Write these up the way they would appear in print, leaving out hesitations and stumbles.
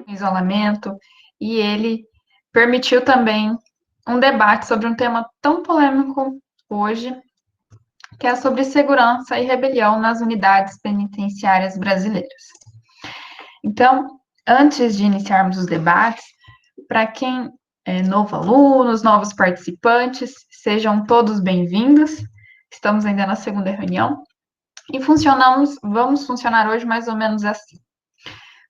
Isolamento, e ele permitiu também um debate sobre um tema tão polêmico hoje, que é sobre segurança e rebelião nas unidades penitenciárias brasileiras. Então, antes de iniciarmos os debates, para quem é novo aluno, os novos participantes, sejam todos bem-vindos. Estamos ainda na segunda reunião e vamos funcionar hoje mais ou menos assim.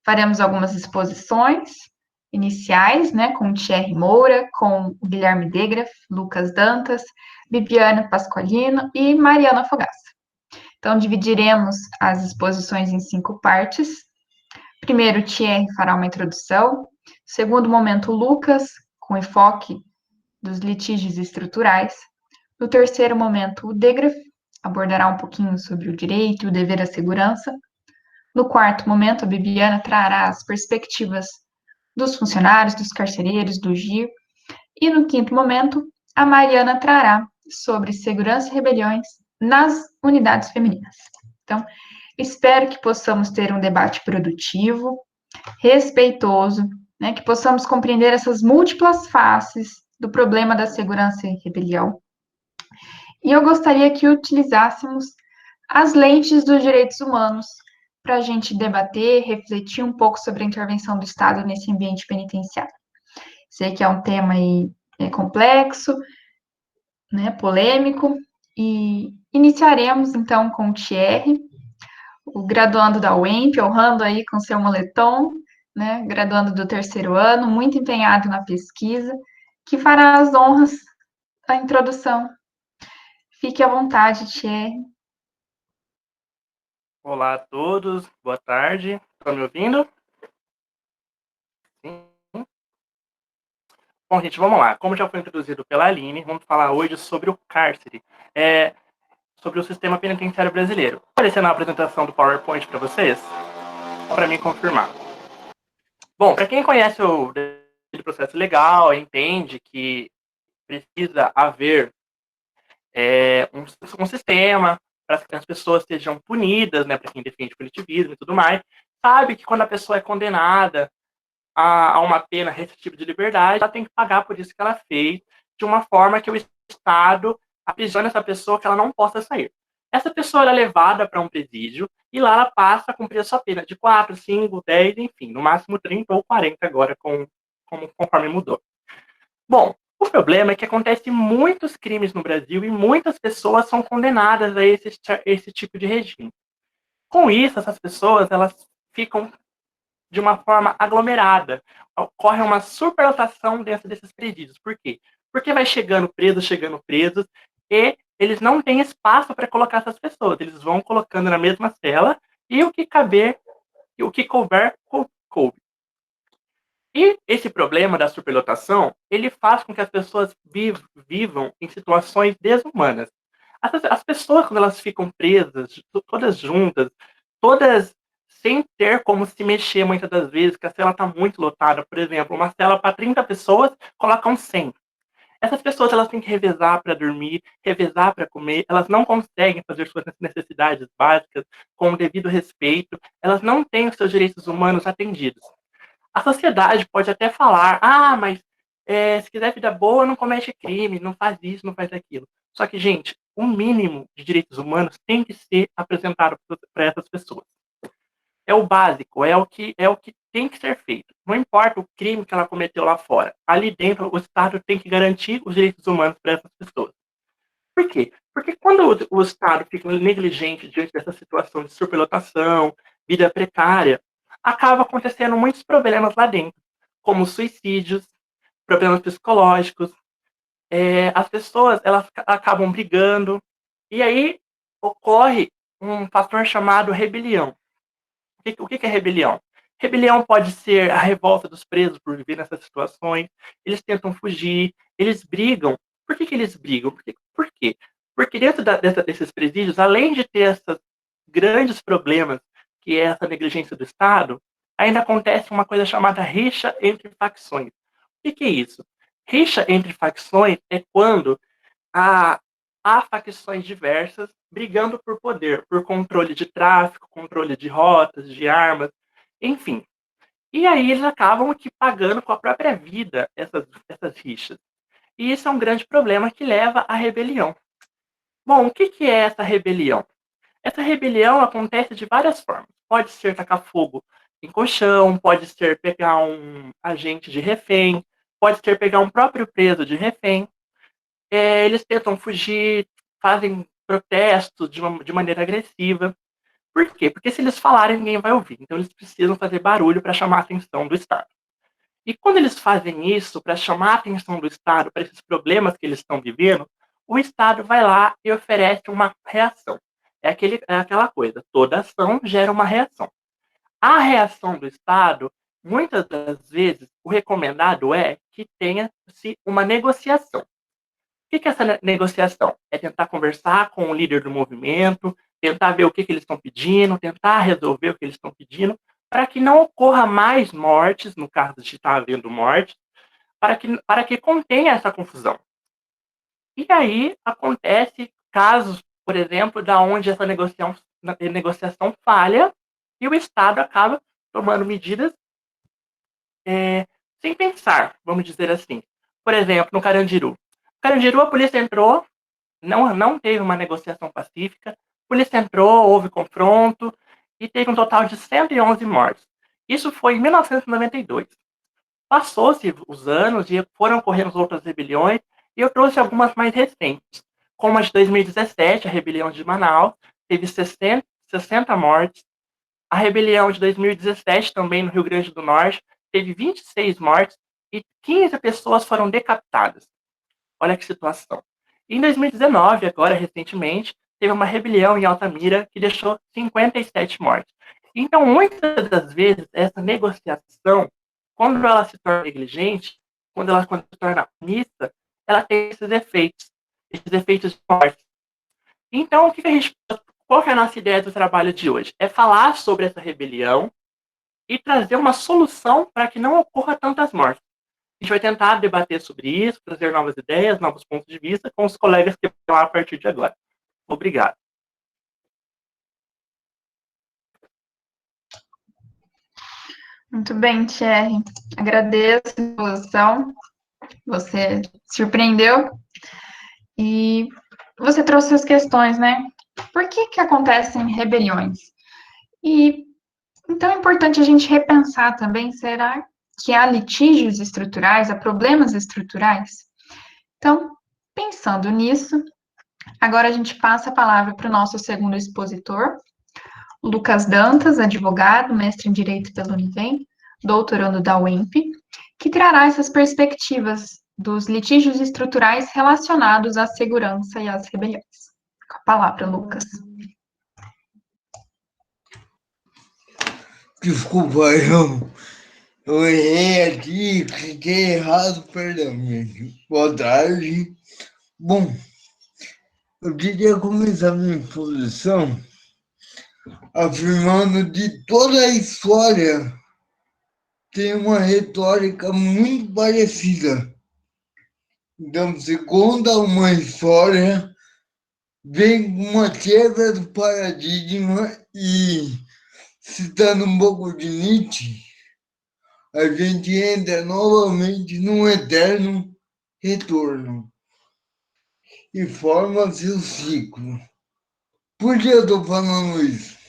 Faremos algumas exposições iniciais, né, com o Thierry Moura, com o Guilherme Degraf, Lucas Dantas, Bibiana Pasqualino e Mariana Fogaça. Então, dividiremos as exposições em 5 partes. Primeiro, o Thierry fará uma introdução. Segundo momento, o Lucas, com enfoque dos litígios estruturais. No terceiro momento, o Degraf abordará um pouquinho sobre o direito e o dever à segurança. No quarto momento, a Bibiana trará as perspectivas dos funcionários, dos carcereiros, do GIR. E no quinto momento, a Mariana trará sobre segurança e rebeliões nas unidades femininas. Então, espero que possamos ter um debate produtivo, respeitoso, né, que possamos compreender essas múltiplas faces do problema da segurança e rebelião. E eu gostaria que utilizássemos as lentes dos direitos humanos para a gente debater, refletir um pouco sobre a intervenção do Estado nesse ambiente penitenciário. Sei que é um tema aí, complexo, né, polêmico, e iniciaremos então com o Thierry, o graduando da UEMP, honrando aí com seu moletom, né, graduando do terceiro ano, muito empenhado na pesquisa, que fará as honras da introdução. Fique à vontade, Thierry. Olá a todos, boa tarde. Estão me ouvindo? Sim. Bom, gente, vamos lá. Como já foi introduzido pela Aline, vamos falar hoje sobre o cárcere, sobre o sistema penitenciário brasileiro. Aparecendo a apresentação do PowerPoint para vocês? Só para me confirmar. Bom, para quem conhece o processo legal, entende que precisa haver um sistema para que as pessoas sejam punidas, né, para quem defende punitivismo e tudo mais, sabe que quando a pessoa é condenada a uma pena restritiva de liberdade, ela tem que pagar por isso que ela fez, de uma forma que o Estado aprisione essa pessoa que ela não possa sair. Essa pessoa é levada para um presídio e lá ela passa a cumprir a sua pena de 4, 5, 10, enfim, no máximo 30 ou 40 agora, conforme mudou. Bom, o problema é que acontece muitos crimes no Brasil e muitas pessoas são condenadas a esse tipo de regime. Com isso, essas pessoas elas ficam de uma forma aglomerada. Ocorre uma superlotação dentro desses presídios. Por quê? Porque vai chegando presos, e eles não têm espaço para colocar essas pessoas. Eles vão colocando na mesma cela e o que caber, o que couber, coube. E esse problema da superlotação, ele faz com que as pessoas vivam em situações desumanas. As pessoas, quando elas ficam presas, todas juntas, todas sem ter como se mexer muitas das vezes, que a cela está muito lotada. Por exemplo, uma cela para 30 pessoas, colocam 100. Essas pessoas elas têm que revezar para dormir, revezar para comer, elas não conseguem fazer suas necessidades básicas com o devido respeito, elas não têm os seus direitos humanos atendidos. A sociedade pode até falar, mas se quiser vida boa, não comete crime, não faz isso, não faz aquilo. Só que, gente, o mínimo de direitos humanos tem que ser apresentado para essas pessoas. É o básico, é o que tem que ser feito. Não importa o crime que ela cometeu lá fora. Ali dentro, o Estado tem que garantir os direitos humanos para essas pessoas. Por quê? Porque quando o Estado fica negligente diante dessa situação de superlotação, vida precária, acaba acontecendo muitos problemas lá dentro, como suicídios, problemas psicológicos. As pessoas elas acabam brigando, e aí ocorre um fator chamado rebelião. O que é rebelião? Rebelião pode ser a revolta dos presos por viver nessas situações, eles tentam fugir, eles brigam. Por que eles brigam? Por quê? Porque dentro desses presídios, além de ter esses grandes problemas, que é essa negligência do Estado, ainda acontece uma coisa chamada rixa entre facções. O que é isso? Rixa entre facções é quando há facções diversas brigando por poder, por controle de tráfico, controle de rotas, de armas, enfim. E aí eles acabam aqui pagando com a própria vida essas rixas. E isso é um grande problema que leva à rebelião. Bom, o que é essa rebelião? Essa rebelião acontece de várias formas. Pode ser tacar fogo em colchão, pode ser pegar um agente de refém, pode ser pegar um próprio preso de refém. Eles tentam fugir, fazem protestos de maneira agressiva. Por quê? Porque se eles falarem, ninguém vai ouvir. Então eles precisam fazer barulho para chamar a atenção do Estado. E quando eles fazem isso para chamar a atenção do Estado para esses problemas que eles estão vivendo, o Estado vai lá e oferece uma reação. É aquela coisa, toda ação gera uma reação. A reação do Estado, muitas das vezes, o recomendado é que tenha-se uma negociação. O que é essa negociação? É tentar conversar com o líder do movimento, tentar ver o que eles estão pedindo, tentar resolver o que eles estão pedindo, para que não ocorra mais mortes, no caso de estar havendo mortes, para que contenha essa confusão. E aí acontece casos, por exemplo, da onde essa negociação falha e o Estado acaba tomando medidas sem pensar, vamos dizer assim. Por exemplo, no Carandiru. No Carandiru, a polícia entrou, não teve uma negociação pacífica, a polícia entrou, houve confronto e teve um total de 111 mortes. Isso foi em 1992. Passou-se os anos e foram ocorrendo outras rebeliões, e eu trouxe algumas mais recentes, como a de 2017, a rebelião de Manaus, teve 60 mortes. A rebelião de 2017, também no Rio Grande do Norte, teve 26 mortes e 15 pessoas foram decapitadas. Olha que situação. Em 2019, agora recentemente, teve uma rebelião em Altamira que deixou 57 mortes. Então, muitas das vezes, essa negociação, quando ela se torna negligente, quando se torna omissa, ela tem esses efeitos de morte. Então, qual que é a nossa ideia do trabalho de hoje? É falar sobre essa rebelião e trazer uma solução para que não ocorra tantas mortes. A gente vai tentar debater sobre isso, trazer novas ideias, novos pontos de vista com os colegas que estão a partir de agora. Obrigado. Muito bem, Thierry. Agradeço a exposição. Você surpreendeu e você trouxe as questões, né? Por que acontecem rebeliões? E então é importante a gente repensar também, será que há litígios estruturais, há problemas estruturais? Então, pensando nisso, agora a gente passa a palavra para o nosso segundo expositor, Lucas Dantas, advogado, mestre em Direito pela Univem, doutorando da UEMP, que trará essas perspectivas dos litígios estruturais relacionados à segurança e às rebeliões. Com a palavra, Lucas. Desculpa, eu errei aqui, cliquei errado, perdão, gente. Boa tarde. Bom, eu queria começar minha exposição afirmando que toda a história tem uma retórica muito parecida. Então, se conta uma história, vem uma quebra do paradigma e, citando um pouco de Nietzsche, a gente entra novamente num eterno retorno e forma-se o ciclo. Por que eu estou falando isso?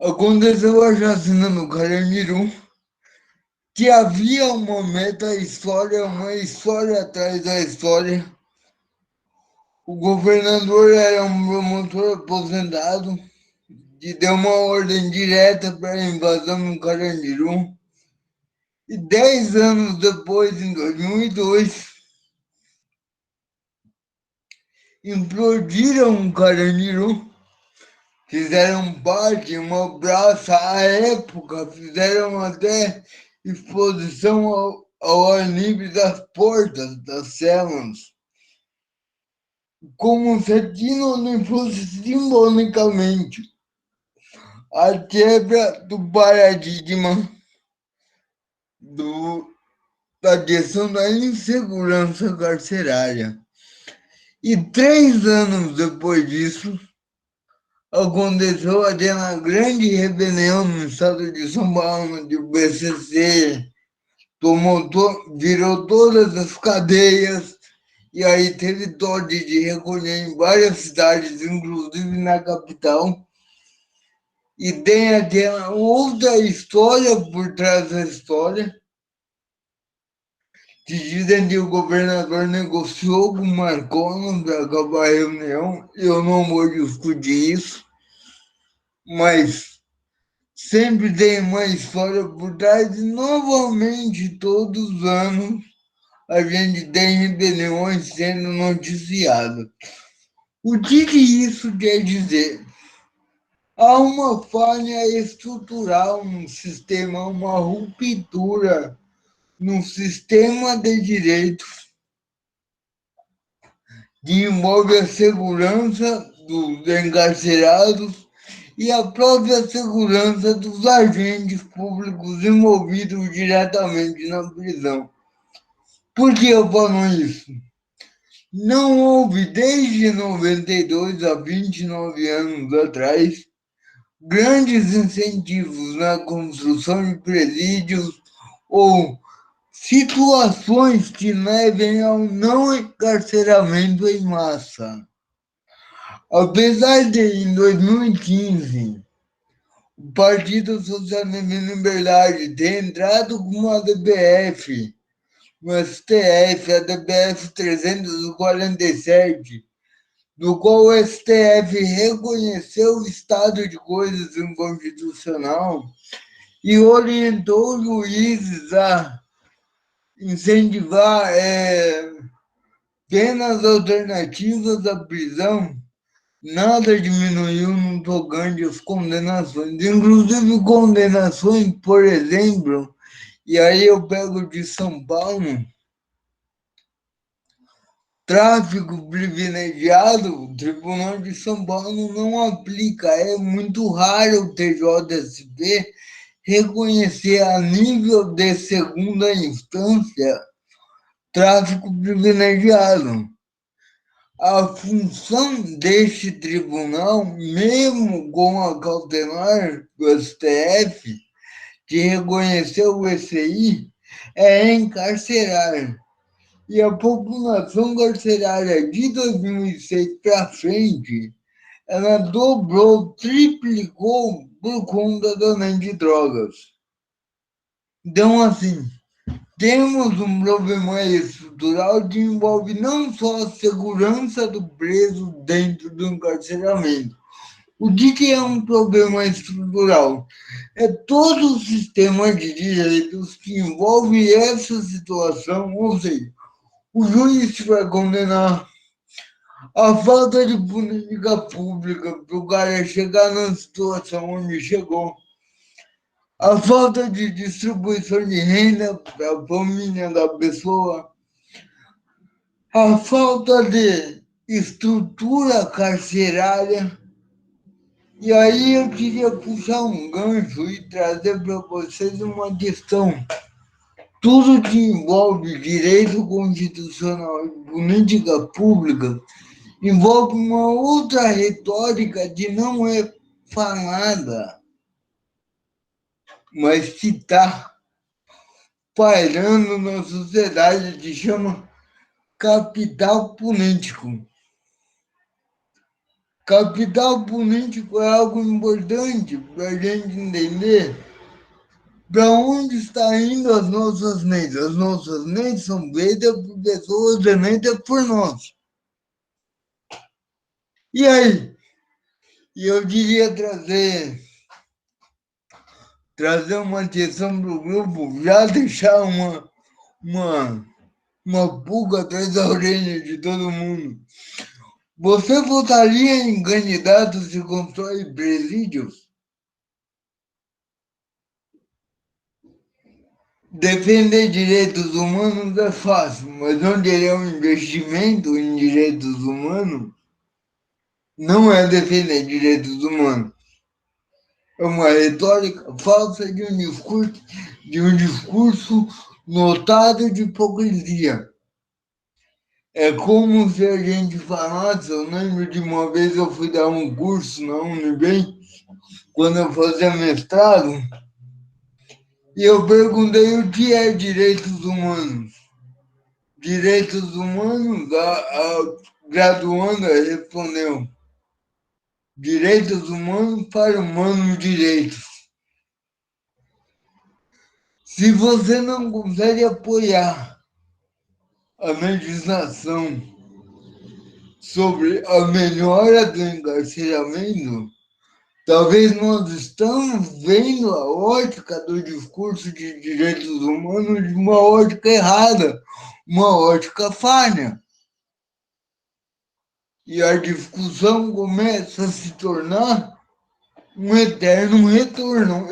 Aconteceu a chacina no Carandiru, que havia uma meta-história, uma história atrás da história. O governador era um promotor aposentado que deu uma ordem direta para a invasão no Carandiru. E 10 anos depois, em 2002, implodiram o Carandiru, fizeram parte, uma praça à época, fizeram até exposição ao ar livre das portas das celas, como se aquilo não fosse simbolicamente a quebra do paradigma da questão da insegurança carcerária. E 3 anos depois disso, aconteceu aquela grande rebelião no estado de São Paulo, onde o PCC virou todas as cadeias, e aí teve toque de recolher em várias cidades, inclusive na capital. E tem aquela outra história por trás da história, que dizem que o governador negociou com o Marconi para acabar a reunião. Eu não vou discutir isso, mas sempre tem uma história por trás, e novamente, todos os anos, a gente tem rebeliões sendo noticiadas. O que isso quer dizer? Há uma falha estrutural no sistema, uma ruptura no sistema de direitos que envolve a segurança dos encarcerados e a própria segurança dos agentes públicos envolvidos diretamente na prisão. Por que eu falo isso? Não houve, desde 92 a 29 anos atrás, grandes incentivos na construção de presídios ou situações que levem ao não encarceramento em massa. Apesar de, em 2015, o Partido Socialista e Liberdade ter entrado com uma DPF no STF, a DPF 347, no qual o STF reconheceu o estado de coisas inconstitucional e orientou os juízes a incentivar penas alternativas à prisão. Nada diminuiu no tocante às condenações, inclusive condenações, por exemplo, e aí eu pego de São Paulo, tráfico privilegiado, o Tribunal de São Paulo não aplica. É muito raro o TJSP reconhecer a nível de segunda instância tráfico privilegiado. A função deste tribunal, mesmo com a cautelar do STF, que reconheceu o ECI, é encarcerar. E a população carcerária de 2006 para frente, ela dobrou, triplicou por conta da lei de drogas. Então, assim, temos um problema estrutural que envolve não só a segurança do preso dentro do encarceramento. O que é um problema estrutural? É todo o sistema de direitos que envolve essa situação, ou seja, o juiz vai condenar, a falta de política pública para o cara chegar na situação onde chegou, a falta de distribuição de renda para a família da pessoa, a falta de estrutura carcerária. E aí eu queria puxar um gancho e trazer para vocês uma questão. Tudo que envolve direito constitucional e política pública envolve uma outra retórica que não é falada, mas que está pairando na sociedade, que chama capital político. Capital político é algo importante para a gente entender para onde está indo as nossas leis. As nossas leis são feitas por pessoas eleitas por nós. E aí? E eu queria trazer uma questão para o grupo, já deixar uma pulga atrás da orelha de todo mundo. Você votaria em candidatos que constroem presídios? Defender direitos humanos é fácil, mas onde é um investimento em direitos humanos, não é defender direitos humanos. É uma retórica falsa de um discurso notado de hipocrisia. É como se a gente falasse, eu lembro de uma vez eu fui dar um curso na Unibem, quando eu fazia mestrado, e eu perguntei o que é direitos humanos. Direitos humanos, a graduanda respondeu, direitos humanos para humanos direitos. Se você não consegue apoiar a legislação sobre a melhora do encarceramento, talvez nós estamos vendo a ótica do discurso de direitos humanos de uma ótica errada, uma ótica falha. E a discussão começa a se tornar um eterno retorno.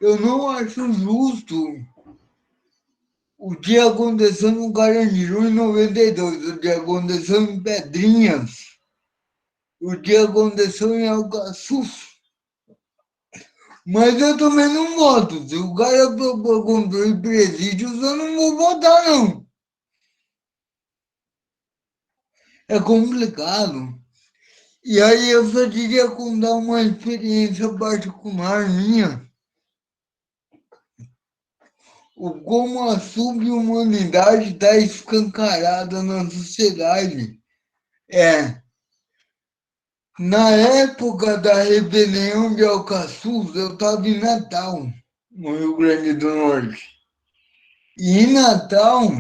Eu não acho justo o que aconteceu no Carandiru em 92, o que aconteceu em Pedrinhas, o que aconteceu em Alcaçu. Mas eu também não voto. Se o cara propor construir presídios, eu não vou votar, não. É complicado. E aí eu só queria contar uma experiência particular minha. O como a subhumanidade está escancarada na sociedade. Na época da rebelião de Alcaçuz, eu estava em Natal, no Rio Grande do Norte. E em Natal,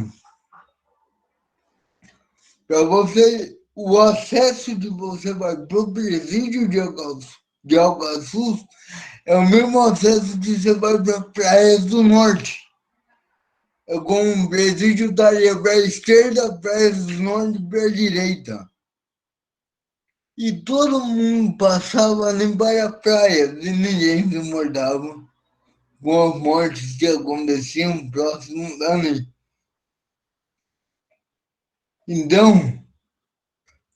para você, o acesso de você vai para o presídio de Alcaçuz é o mesmo acesso que você vai para Praias do Norte. É como um presídio estaria para a esquerda, Praias do Norte para a direita. E todo mundo passava ali para a praia e ninguém se importava com as mortes que aconteciam próximo dali. Então,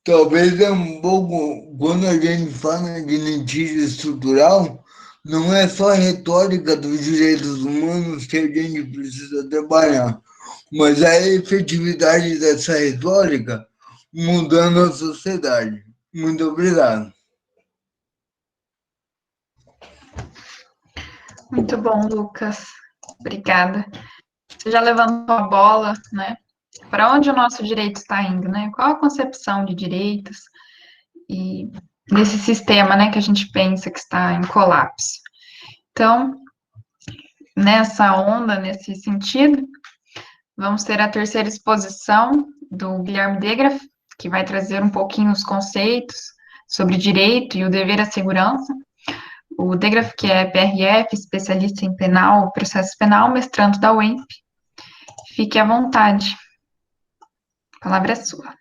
talvez é um pouco, quando a gente fala de litígio estrutural, não é só a retórica dos direitos humanos que a gente precisa trabalhar, mas a efetividade dessa retórica mudando a sociedade. Muito obrigado. Muito bom, Lucas. Obrigada. Você já levantou a bola, né? Para onde o nosso direito está indo, né? Qual a concepção de direitos e desse sistema, né, que a gente pensa que está em colapso. Então, nessa onda, nesse sentido, vamos ter a terceira exposição do Guilherme Degraf, que vai trazer um pouquinho os conceitos sobre direito e o dever à segurança. O Degraf, que é PRF, especialista em penal, processo penal, mestrando da UEMP. Fique à vontade. A palavra é sua.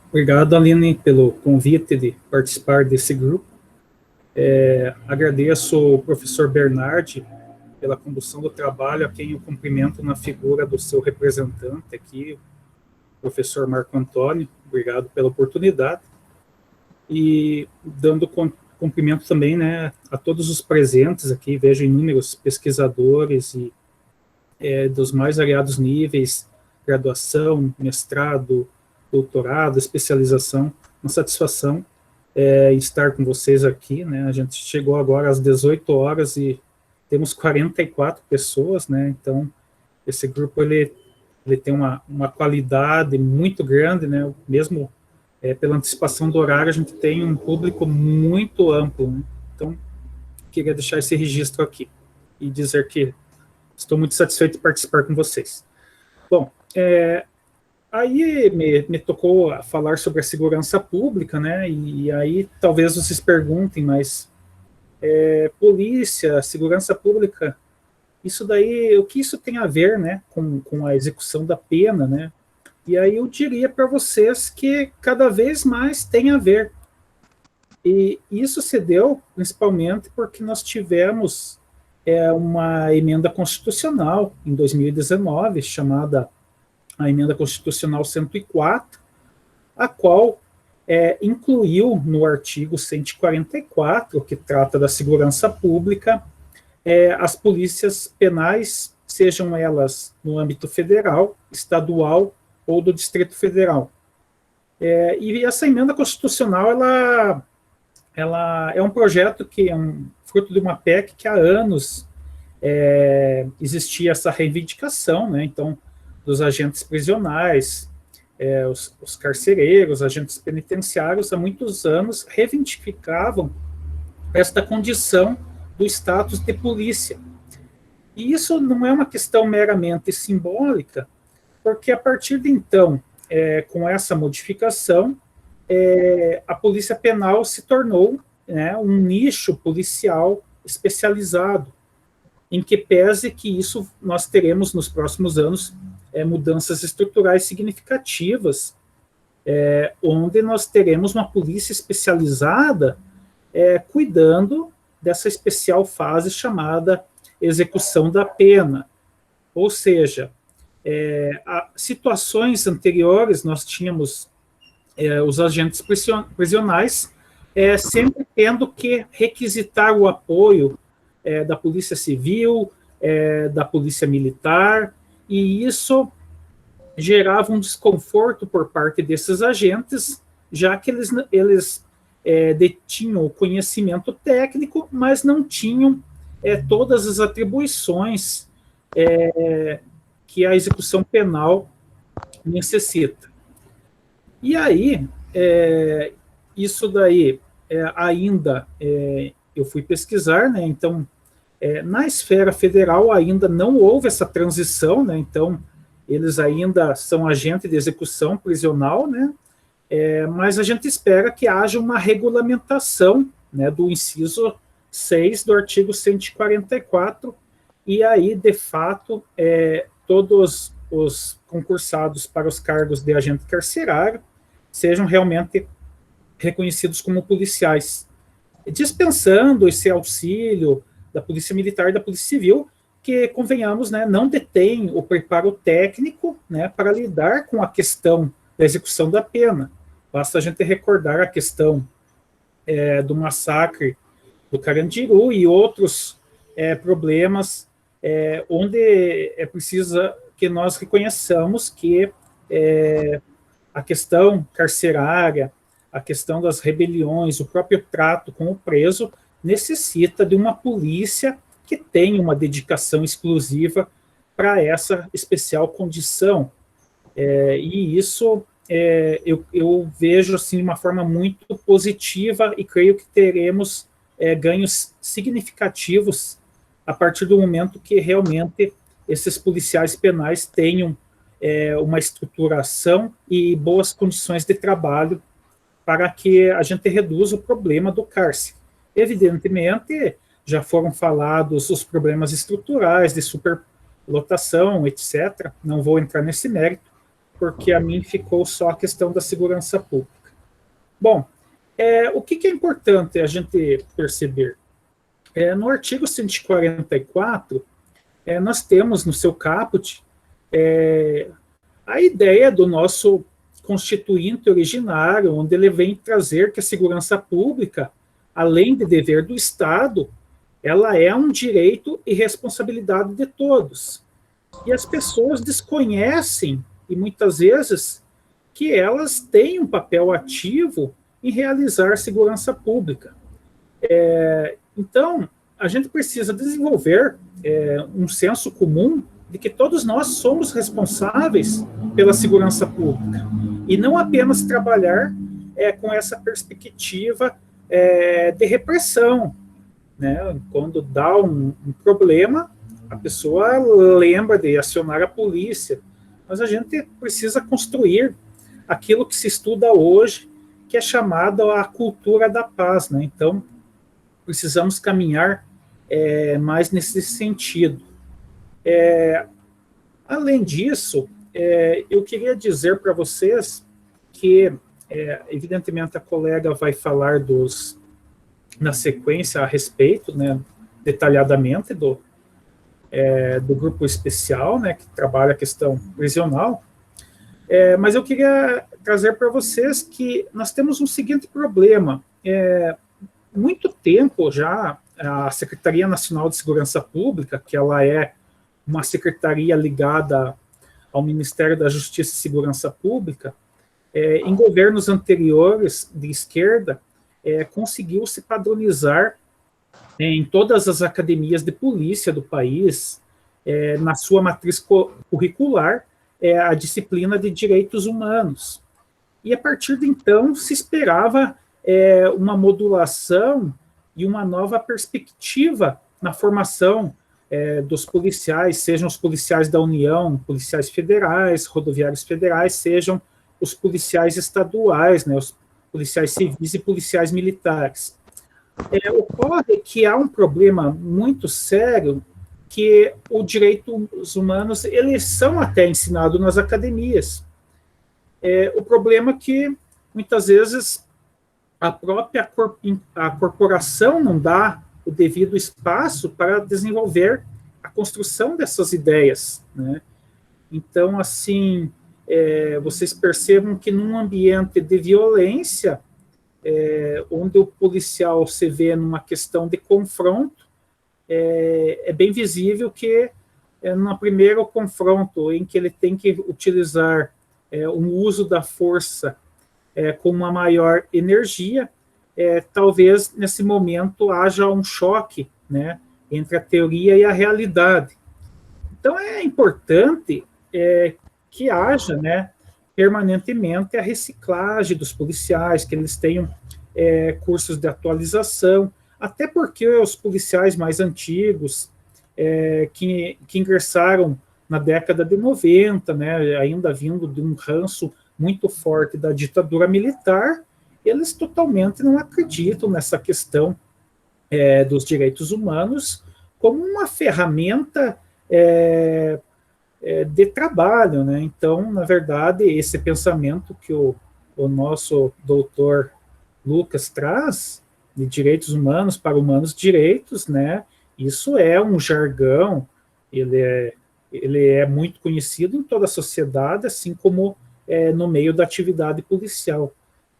Obrigado, Aline, pelo convite de participar desse grupo. Agradeço ao professor Bernardi pela condução do trabalho, a quem eu cumprimento na figura do seu representante aqui, o professor Marco Antônio. Obrigado pela oportunidade. E dando cumprimento também, né, a todos os presentes aqui, vejo inúmeros pesquisadores e dos mais variados níveis, graduação, mestrado, doutorado, especialização. Uma satisfação estar com vocês aqui, né? A gente chegou agora às 18 horas e temos 44 pessoas, né? Então, esse grupo, ele tem uma qualidade muito grande, né? Mesmo pela antecipação do horário, a gente tem um público muito amplo, né? Então, queria deixar esse registro aqui e dizer que estou muito satisfeito de participar com vocês. Bom, aí me tocou a falar sobre a segurança pública, né? E aí talvez vocês perguntem, mas polícia, segurança pública, isso daí, o que isso tem a ver, né, com a execução da pena, né? E aí eu diria para vocês que cada vez mais tem a ver. E isso se deu principalmente porque nós tivemos uma emenda constitucional em 2019, chamada a Emenda Constitucional 104, a qual incluiu no artigo 144, que trata da segurança pública, as polícias penais sejam elas no âmbito federal, estadual ou do Distrito Federal. E essa emenda constitucional, ela é um projeto que é fruto de uma PEC que há anos existia essa reivindicação, né? Então, dos agentes prisionais, os carcereiros, agentes penitenciários, há muitos anos reivindicavam esta condição do status de polícia. E isso não é uma questão meramente simbólica, porque a partir de então, com essa modificação, a polícia penal se tornou, né, um nicho policial especializado, em que pese que isso nós teremos nos próximos anos mudanças estruturais significativas, onde nós teremos uma polícia especializada cuidando dessa especial fase chamada execução da pena. Ou seja, situações anteriores nós tínhamos os agentes prisionais sempre tendo que requisitar o apoio da Polícia Civil, da Polícia Militar, e isso gerava um desconforto por parte desses agentes, já que eles detinham o conhecimento técnico, mas não tinham todas as atribuições que a execução penal necessita. E aí, isso daí ainda eu fui pesquisar, né? Então, na esfera federal ainda não houve essa transição, né? Então, eles ainda são agente de execução prisional, né? Mas a gente espera que haja uma regulamentação, né, do inciso 6 do artigo 144, e aí, de fato, todos os concursados para os cargos de agente carcerário sejam realmente reconhecidos como policiais, dispensando esse auxílio da Polícia Militar e da Polícia Civil, que, convenhamos, né, não detém o preparo técnico, né, para lidar com a questão da execução da pena. Basta a gente recordar a questão do massacre do Carandiru e outros problemas onde é preciso que nós reconheçamos que a questão carcerária, a questão das rebeliões, o próprio trato com o preso, necessita de uma polícia que tenha uma dedicação exclusiva para essa especial condição. E isso eu vejo assim, de uma forma muito positiva, e creio que teremos ganhos significativos a partir do momento que realmente esses policiais penais tenham uma estruturação e boas condições de trabalho para que a gente reduza o problema do cárcere. Evidentemente, já foram falados os problemas estruturais de superlotação, etc. Não vou entrar nesse mérito, porque a mim ficou só a questão da segurança pública. Bom, o que é importante a gente perceber? No artigo 144, nós temos no seu caput a ideia do nosso constituinte originário, onde ele vem trazer que a segurança pública, além de dever do Estado, ela é um direito e responsabilidade de todos. E as pessoas desconhecem, e muitas vezes, que elas têm um papel ativo em realizar segurança pública. Então, a gente precisa desenvolver um senso comum de que todos nós somos responsáveis pela segurança pública, e não apenas trabalhar com essa perspectiva de repressão, né? Quando dá um problema, a pessoa lembra de acionar a polícia, mas a gente precisa construir aquilo que se estuda hoje, que é chamado a cultura da paz, né? Então, precisamos caminhar mais nesse sentido. Além disso, eu queria dizer para vocês que, evidentemente, a colega vai falar na sequência a respeito, né, detalhadamente do grupo especial, né, que trabalha a questão prisional, mas eu queria trazer para vocês que nós temos um seguinte problema. Muito tempo já, a Secretaria Nacional de Segurança Pública, que ela é uma secretaria ligada ao Ministério da Justiça e Segurança Pública, em governos anteriores de esquerda, conseguiu se padronizar em todas as academias de polícia do país, na sua matriz curricular, a disciplina de direitos humanos. E a partir de então se esperava uma modulação e uma nova perspectiva na formação dos policiais, sejam os policiais da União, policiais federais, rodoviários federais, sejam os policiais estaduais, né, os policiais civis e policiais militares. Ocorre que há um problema muito sério, que os direitos humanos, eles são até ensinados nas academias. O problema é que, muitas vezes, a própria corporação não dá o devido espaço para desenvolver a construção dessas ideias, né? Então, assim, vocês percebam que num ambiente de violência, onde o policial se vê numa questão de confronto, é bem visível que no primeiro confronto, em que ele tem que utilizar um uso da força com uma maior energia, talvez nesse momento haja um choque, né, entre a teoria e a realidade. Então é importante que haja, né, permanentemente a reciclagem dos policiais, que eles tenham cursos de atualização, até porque os policiais mais antigos, que ingressaram na década de 90, né, ainda vindo de um ranço muito forte da ditadura militar, eles totalmente não acreditam nessa questão dos direitos humanos como uma ferramenta de trabalho, né? Então, na verdade, esse pensamento que o nosso doutor Lucas traz, de direitos humanos para humanos direitos, né? Isso é um jargão, ele é muito conhecido em toda a sociedade, assim como no meio da atividade policial.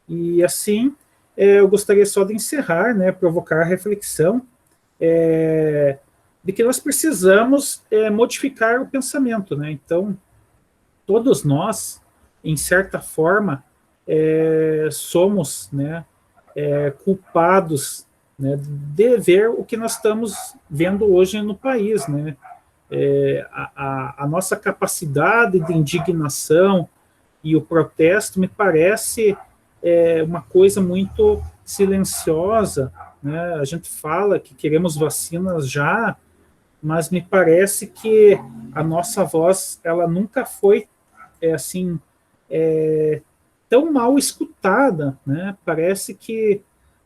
E assim, eu gostaria só de encerrar, né, provocar a reflexão de que nós precisamos modificar o pensamento, né? Então, todos nós, em certa forma, somos, né, culpados, né, de ver o que nós estamos vendo hoje no país, né? A nossa capacidade de indignação e o protesto me parece uma coisa muito silenciosa, né? A gente fala que queremos vacinas já, mas me parece que a nossa voz, ela nunca foi assim tão mal escutada, né? Parece que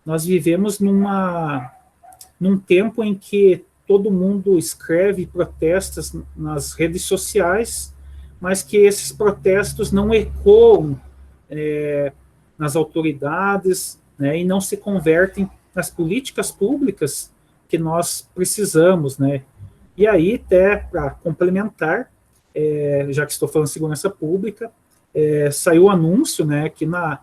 nós vivemos num tempo em que todo mundo escreve protestos nas redes sociais, mas que esses protestos não ecoam nas autoridades, né, e não se convertem nas políticas públicas que nós precisamos, né? E aí, até para complementar, já que estou falando de segurança pública, saiu o anúncio, né, que na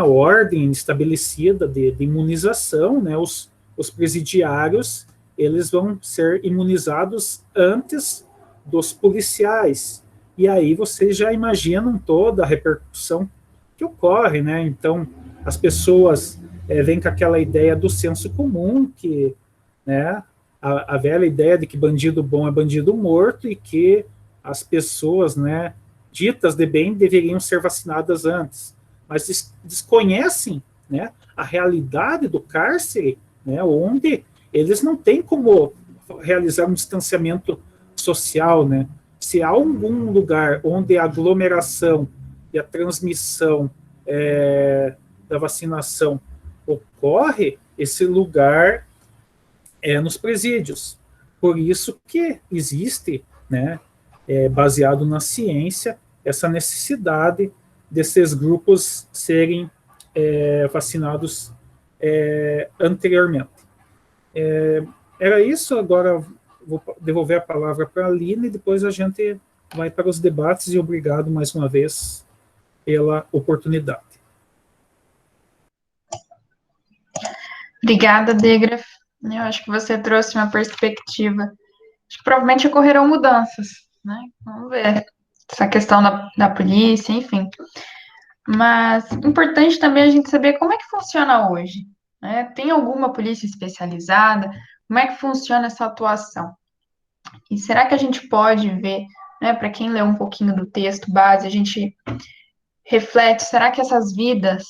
ordem estabelecida de imunização, né, os presidiários, eles vão ser imunizados antes dos policiais. E aí vocês já imaginam toda a repercussão que ocorre, né? Então, as pessoas vêm com aquela ideia do senso comum, que, né, a velha ideia de que bandido bom é bandido morto e que as pessoas, né, ditas de bem deveriam ser vacinadas antes, mas desconhecem, né, a realidade do cárcere, né, onde eles não têm como realizar um distanciamento social, né? Se há algum lugar onde a aglomeração e a transmissão da vacinação ocorre, esse lugar é nos presídios. Por isso que existe, né, baseado na ciência, essa necessidade desses grupos serem vacinados anteriormente. Era isso, agora vou devolver a palavra para a Aline e depois a gente vai para os debates, e obrigado mais uma vez pela oportunidade. Obrigada, Degraf. Eu acho que você trouxe uma perspectiva acho que provavelmente ocorrerão mudanças, né? Vamos ver essa questão da polícia, enfim. Mas importante também a gente saber como é que funciona hoje, né? Tem alguma polícia especializada? Como é que funciona essa atuação? E será que a gente pode ver, né, para quem lê um pouquinho do texto base, a gente reflete, será que essas vidas,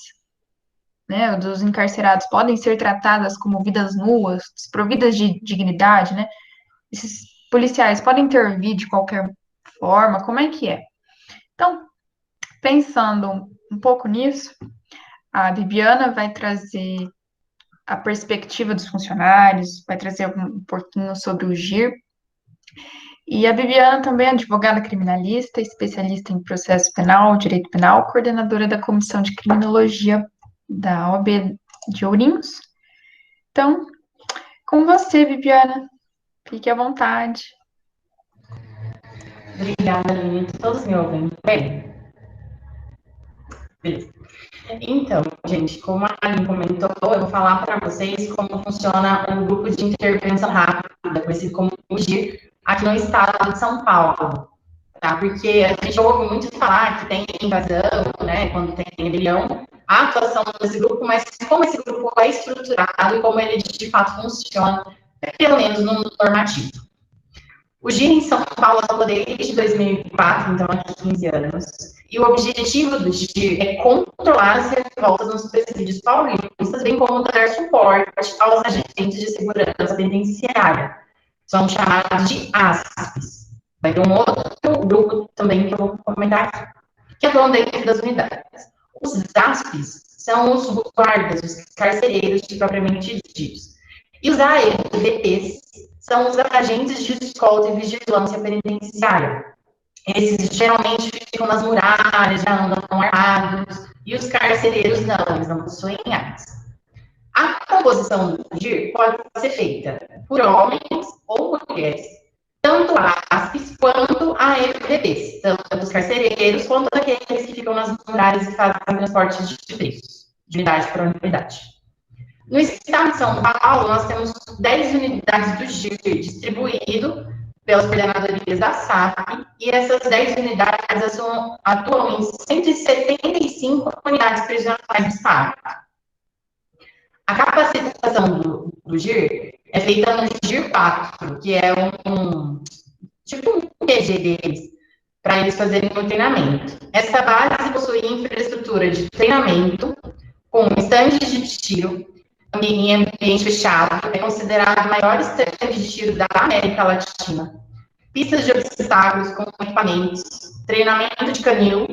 né, dos encarcerados podem ser tratadas como vidas nuas, desprovidas de dignidade, né? Esses policiais podem intervir de qualquer forma? Como é que é? Então, pensando um pouco nisso, a Bibiana vai trazer a perspectiva dos funcionários, vai trazer um pouquinho sobre o GIR. E a Bibiana também é advogada criminalista, especialista em processo penal, direito penal, coordenadora da Comissão de Criminologia da OAB de Ourinhos. Então, com você, Bibiana, fique à vontade. Obrigada, Aline. Todos me ouvem bem? Beleza. Então, gente, como a Aline comentou, eu vou falar para vocês como funciona o grupo de intervenção rápida, conhecido como GIR, aqui no estado de São Paulo. Tá? Porque a gente ouve muito falar que tem invasão, né, quando tem rebelião, a atuação desse grupo, mas como esse grupo é estruturado e como ele de fato funciona, pelo menos no normativo. O GIR em São Paulo atua desde 2004, então há 15 anos. E o objetivo do GIR é controlar as revoltas nos presídios paulistas, bem como dar suporte aos agentes de segurança penitenciária. São chamados de ASPs. Vai ter um outro grupo também que eu vou comentar aqui, que atuam dentro das unidades. Os ASPs são os guardas, os carcereiros propriamente ditos. E os AEDPs são os agentes de escolta e vigilância penitenciária. Eles geralmente ficam nas muralhas, já andam armados, e os carcereiros não, eles não possuem armas. A composição do GIR pode ser feita por homens ou mulheres, tanto ASPs quanto AEDPs, tanto os carcereiros quanto aqueles que ficam nas muralhas e fazem transportes de presos, de unidade por unidade. No estado de São Paulo, nós temos 10 unidades do GIR distribuído pelas coordenadorias da SAP, e essas 10 unidades atuam em 175 unidades prisionais do estado. A capacitação do GIR é feita no GIR 4, que é tipo um QG deles, para eles fazerem o treinamento. Essa base possui infraestrutura de treinamento, com estandes de tiro, em ambiente fechado, é considerado o maior estande de tiro da América Latina. Pistas de obstáculos com equipamentos, treinamento de canil,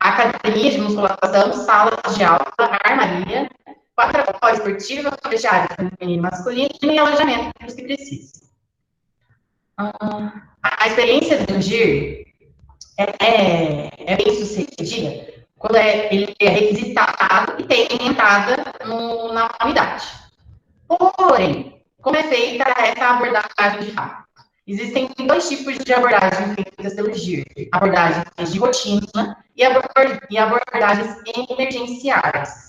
academia de musculação, salas de aula, armaria, quadra esportiva, vestiário feminino e masculino e alojamento para os que precisam. A experiência do GIR é bem sucedida quando ele é requisitado e tem entrada na unidade. Porém, como é feita essa abordagem de fato? Existem 2 tipos de abordagem feitas pelo GIR: abordagens de rotina e abordagens emergenciais.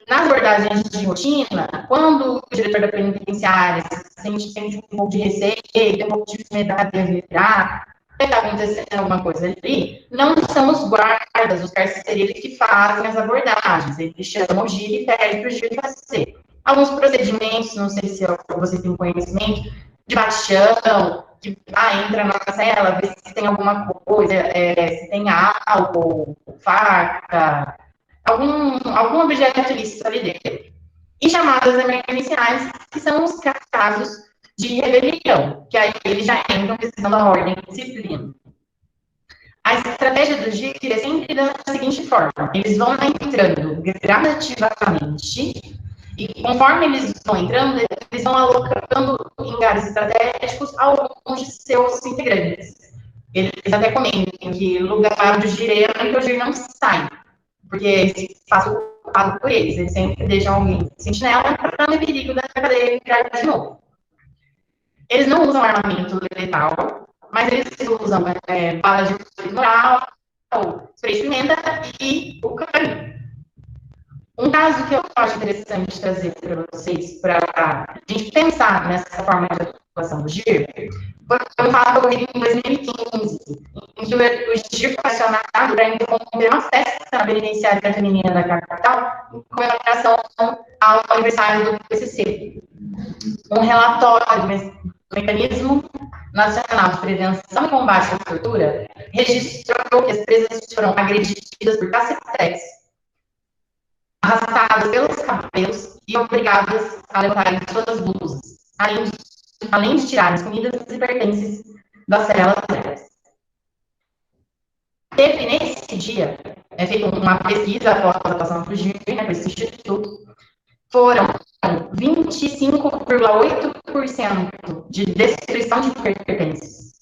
Nas abordagens de rotina, quando o diretor da penitenciária sente um pouco de receio, tem um pouco de medo de virar, está acontecendo alguma coisa ali, não são os guardas, os carcereiros que fazem as abordagens. Eles chamam o GIR e pedem para o GIR fazer. Alguns procedimentos, não sei se vocês têm conhecimento, de bate-chão, que entra na cela, vê se tem alguma coisa, se tem álcool, faca, algum objeto ilícito ali dentro. E chamadas emergenciais, que são os casos de rebelião, que aí eles já entram precisando da ordem e disciplina. A estratégia do GIR é sempre da seguinte forma: eles vão entrando gradativamente, e conforme eles vão entrando, eles vão alocando em lugares estratégicos alguns de seus integrantes. Eles até comentam que lugar do GIR é onde o GIR não sai, porque eles fazem o pago por eles. Eles sempre deixam alguém sentinela para não ter perigo da cadeia virar de novo. Eles não usam armamento letal, mas eles usam balas de efeito moral, spray de pimenta e o canil. Um caso que eu acho interessante trazer para vocês, para a gente pensar nessa forma de atuação do GIR, foi um fato ocorrido em 2015, em que o GIR foi acionado para interromper uma festa penitenciária feminina da capital em comemoração ao aniversário do PCC. Um relatório do Mecanismo Nacional de Prevenção e Combate à Tortura registrou que as presas foram agredidas por cacetetes, arrastadas pelos cabelos e obrigadas a levantarem suas blusas, além de tirarem as comidas e pertences das celas delas. Teve, nesse dia, feita uma pesquisa após a atuação do GIR, por esse instituto, foram 25,8% de destruição de pertences,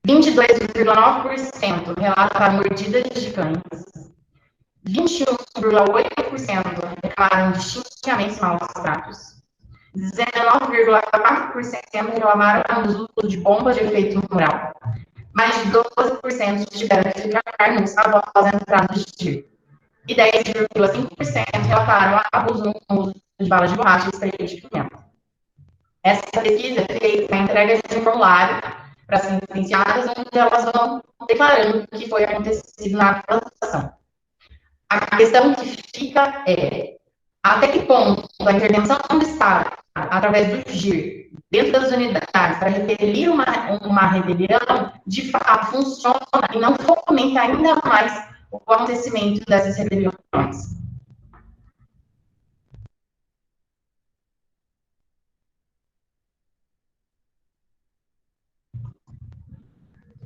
22,9% relataram mordidas de cães, 21,8% reclamaram de xingamentos e maus tratos, 19,4% reclamaram do uso de bombas de efeito moral, mais de 12% tiveram que ficar nus após a entrada do GIR, e 10,5% relataram abuso no uso de balas de borracha e spray de pimenta. Essa pesquisa é feita na entrega de um formulário para sentenciadas, onde elas vão declarando o que foi acontecido na transação. A questão que fica é até que ponto a intervenção do Estado, através do GIR, dentro das unidades, para repelir uma rebelião, de fato funciona e não fomenta ainda mais o acontecimento dessas rebeliões.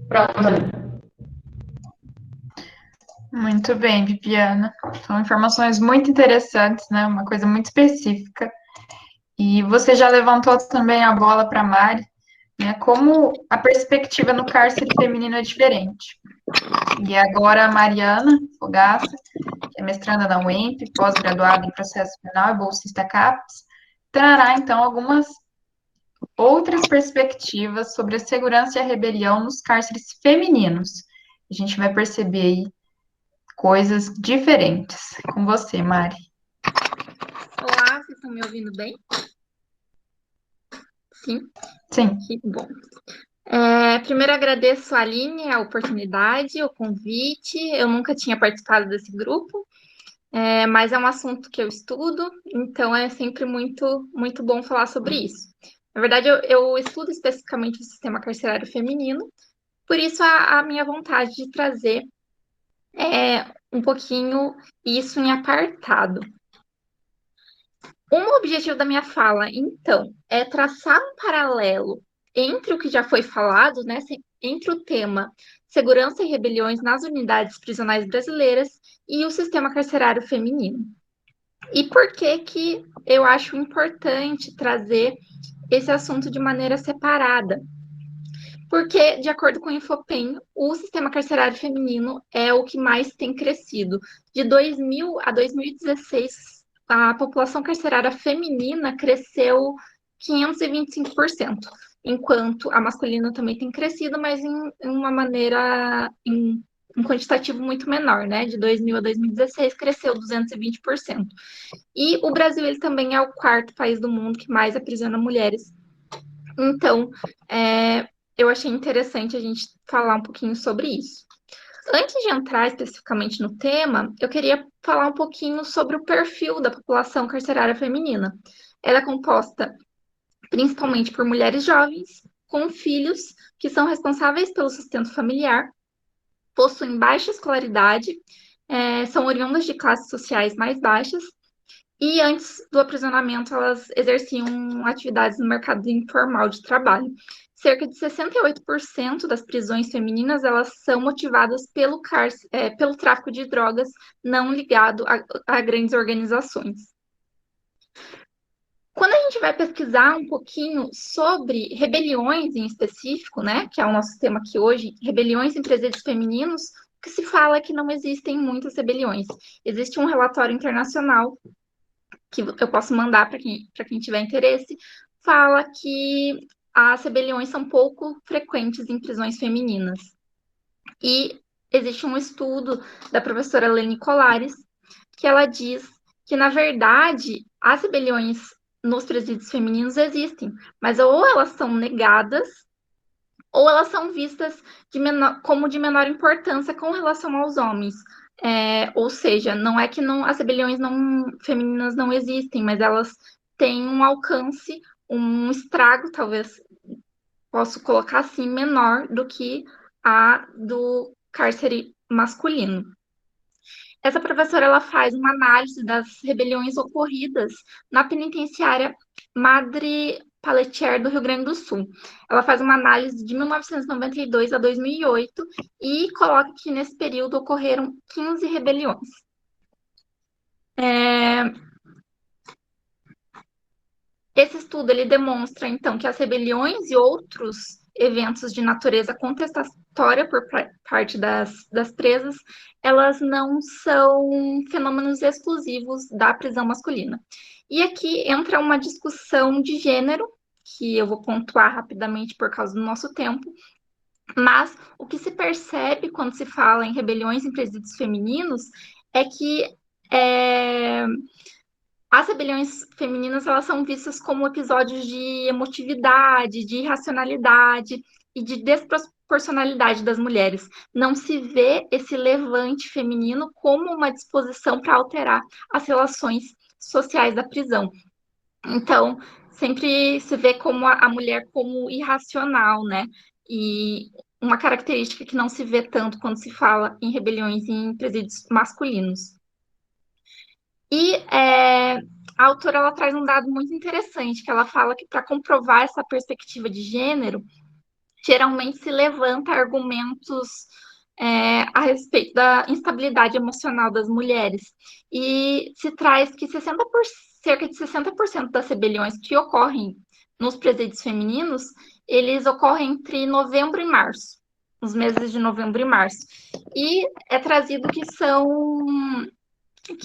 Pronto, Aline. Muito bem, Viviana. São informações muito interessantes, né? Uma coisa muito específica. E você já levantou também a bola para a Mari, né? Como a perspectiva no cárcere feminino é diferente. E agora a Mariana Fogaça, que é mestranda da UEMP, pós-graduada em processo penal e bolsista CAPES, trará então algumas outras perspectivas sobre a segurança e a rebelião nos cárceres femininos. A gente vai perceber aí coisas diferentes. Com você, Mari. Olá, vocês estão me ouvindo bem? Sim? Sim. Que bom. Primeiro agradeço a Aline a oportunidade, o convite. Eu nunca tinha participado desse grupo, mas é um assunto que eu estudo, então é sempre muito, muito bom falar sobre isso. Na verdade, eu estudo especificamente o sistema carcerário feminino, por isso a minha vontade de trazer um pouquinho isso em apartado. Um objetivo da minha fala, então, é traçar um paralelo entre o que já foi falado, né, entre o tema segurança e rebeliões nas unidades prisionais brasileiras e o sistema carcerário feminino. E por que que eu acho importante trazer esse assunto de maneira separada? Porque, de acordo com o Infopen, o sistema carcerário feminino é o que mais tem crescido. De 2000 a 2016, a população carcerária feminina cresceu 525%, enquanto a masculina também tem crescido, mas em uma maneira, em um quantitativo muito menor, né? De 2000 a 2016 cresceu 220%. E o Brasil ele também é o quarto país do mundo que mais aprisiona mulheres. Então, eu achei interessante a gente falar um pouquinho sobre isso. Antes de entrar especificamente no tema, eu queria falar um pouquinho sobre o perfil da população carcerária feminina. Ela é composta principalmente por mulheres jovens, com filhos, que são responsáveis pelo sustento familiar, possuem baixa escolaridade, são oriundas de classes sociais mais baixas, e antes do aprisionamento elas exerciam atividades no mercado informal de trabalho. Cerca de 68% das prisões femininas elas são motivadas pelo tráfico de drogas não ligado a grandes organizações. Quando a gente vai pesquisar um pouquinho sobre rebeliões em específico, né, que é o nosso tema aqui hoje, rebeliões em presídios femininos, o que se fala é que não existem muitas rebeliões. Existe um relatório internacional que eu posso mandar para quem tiver interesse, fala que as rebeliões são pouco frequentes em prisões femininas. E existe um estudo da professora Leni Colares, que ela diz que, na verdade, as rebeliões nos presídios femininos existem, mas ou elas são negadas, ou elas são vistas como de menor importância com relação aos homens. Ou seja, não é que as rebeliões femininas não existem, mas elas têm um alcance, um estrago, talvez posso colocar assim, menor do que a do cárcere masculino. Essa professora ela faz uma análise das rebeliões ocorridas na penitenciária Madre Pelletier do Rio Grande do Sul. Ela faz uma análise de 1992 a 2008 e coloca que nesse período ocorreram 15 rebeliões. Esse estudo ele demonstra, então, que as rebeliões e outros eventos de natureza contestatória por parte das presas, elas não são fenômenos exclusivos da prisão masculina. E aqui entra uma discussão de gênero, que eu vou pontuar rapidamente por causa do nosso tempo, mas o que se percebe quando se fala em rebeliões em presídios femininos é que as rebeliões femininas elas são vistas como episódios de emotividade, de irracionalidade e de desproporcionalidade das mulheres. Não se vê esse levante feminino como uma disposição para alterar as relações sociais da prisão. Então, sempre se vê como a mulher como irracional, né? E uma característica que não se vê tanto quando se fala em rebeliões em presídios masculinos. E a autora ela traz um dado muito interessante, que ela fala que para comprovar essa perspectiva de gênero, geralmente se levanta argumentos a respeito da instabilidade emocional das mulheres. E se traz que cerca de 60% das rebeliões que ocorrem nos presídios femininos, eles ocorrem entre novembro e março, nos meses de novembro e março. E é trazido que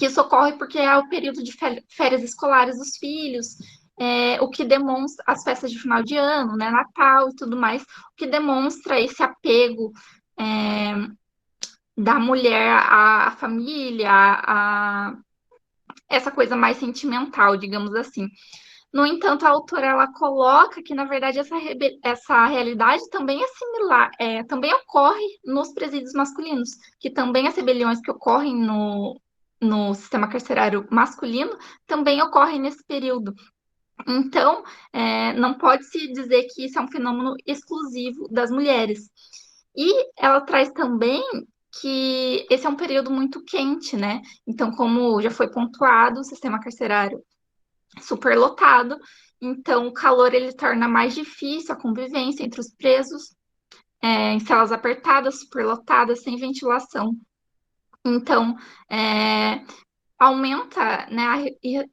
isso ocorre porque é o período de férias escolares dos filhos, o que demonstra as festas de final de ano, né, Natal e tudo mais, o que demonstra esse apego da mulher à família, a essa coisa mais sentimental, digamos assim. No entanto, a autora ela coloca que, na verdade, essa realidade também é similar, também ocorre nos presídios masculinos, que também as rebeliões que ocorrem no sistema carcerário masculino também ocorrem nesse período. Então, não pode-se dizer que isso é um fenômeno exclusivo das mulheres. E ela traz também que esse é um período muito quente, né? Então, como já foi pontuado, o sistema carcerário superlotado, então o calor ele torna mais difícil a convivência entre os presos, em celas apertadas, superlotadas, sem ventilação. Então, aumenta, né, a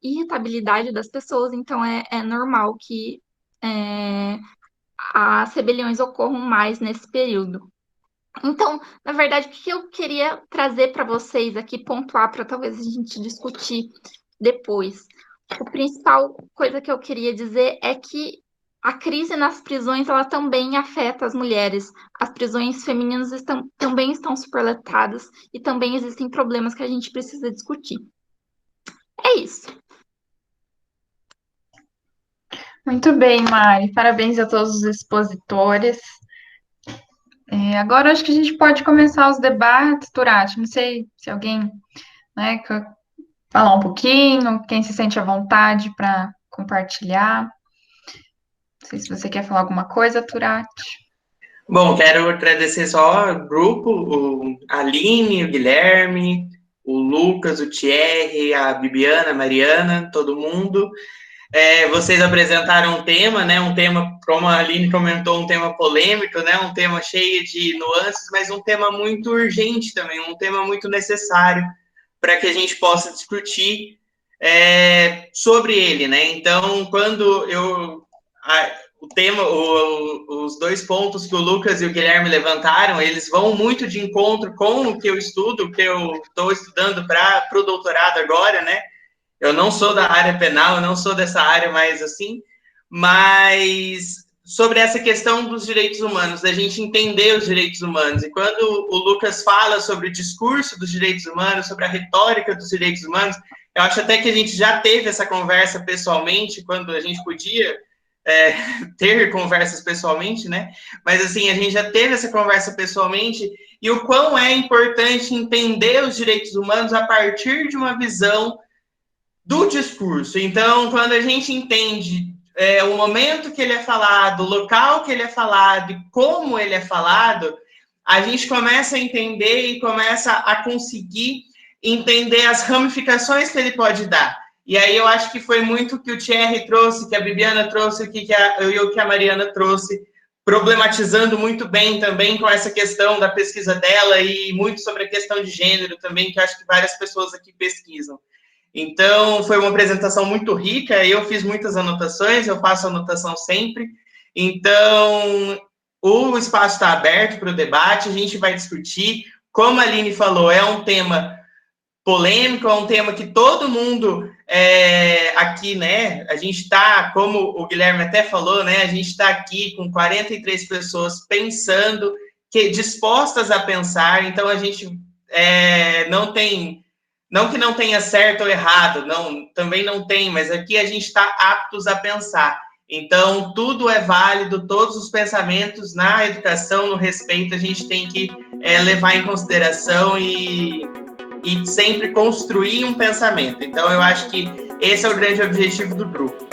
irritabilidade das pessoas, então é normal que as rebeliões ocorram mais nesse período. Então, na verdade, o que eu queria trazer para vocês aqui, pontuar para talvez a gente discutir depois. A principal coisa que eu queria dizer é que a crise nas prisões ela também afeta as mulheres. As prisões femininas também estão superlotadas e também existem problemas que a gente precisa discutir. É isso. Muito bem, Mari. Parabéns a todos os expositores. Agora acho que a gente pode começar os debates, Turati. Não sei se alguém, né, quer falar um pouquinho, quem se sente à vontade para compartilhar. Não sei se você quer falar alguma coisa, Turati. Bom, quero agradecer só o grupo, a Aline, o Guilherme, o Lucas, o Thierry, a Bibiana, a Mariana, todo mundo. Vocês apresentaram um tema, né? Um tema, como a Aline comentou, um tema polêmico, né? Um tema cheio de nuances, mas um tema muito urgente também, um tema muito necessário para que a gente possa discutir sobre ele, né? Então, quando o tema, os dois pontos que o Lucas e o Guilherme levantaram, eles vão muito de encontro com o que eu estudo, o que eu estou estudando para o doutorado agora, né? Eu não sou da área penal, eu não sou dessa área mais assim, mas sobre essa questão dos direitos humanos, da gente entender os direitos humanos. E quando o Lucas fala sobre o discurso dos direitos humanos, sobre a retórica dos direitos humanos, Eu acho até que a gente já teve essa conversa pessoalmente, quando a gente podia ter conversas pessoalmente, né? Mas, assim, a gente já teve essa conversa pessoalmente, e o quão é importante entender os direitos humanos a partir de uma visão do discurso. Então, quando a gente entende o momento que ele é falado, o local que ele é falado e como ele é falado, a gente começa a entender e começa a conseguir entender as ramificações que ele pode dar. E aí eu acho que foi muito que o Thierry trouxe, que a Bibiana trouxe, que a Mariana trouxe, problematizando muito bem também com essa questão da pesquisa dela e muito sobre a questão de gênero também, que eu acho que várias pessoas aqui pesquisam. Então, foi uma apresentação muito rica, eu fiz muitas anotações, eu faço anotação sempre. Então, o espaço está aberto para o debate, a gente vai discutir. Como a Aline falou, é um tema polêmico, é um tema que todo mundo aqui, né, a gente está, como o Guilherme até falou, né, a gente está aqui com 43 pessoas pensando, dispostas a pensar, então a gente não que não tenha certo ou errado, não, também não tem, mas aqui a gente está aptos a pensar. Então, tudo é válido, todos os pensamentos na educação, no respeito, a gente tem que levar em consideração e sempre construir um pensamento. Então, eu acho que esse é o grande objetivo do grupo.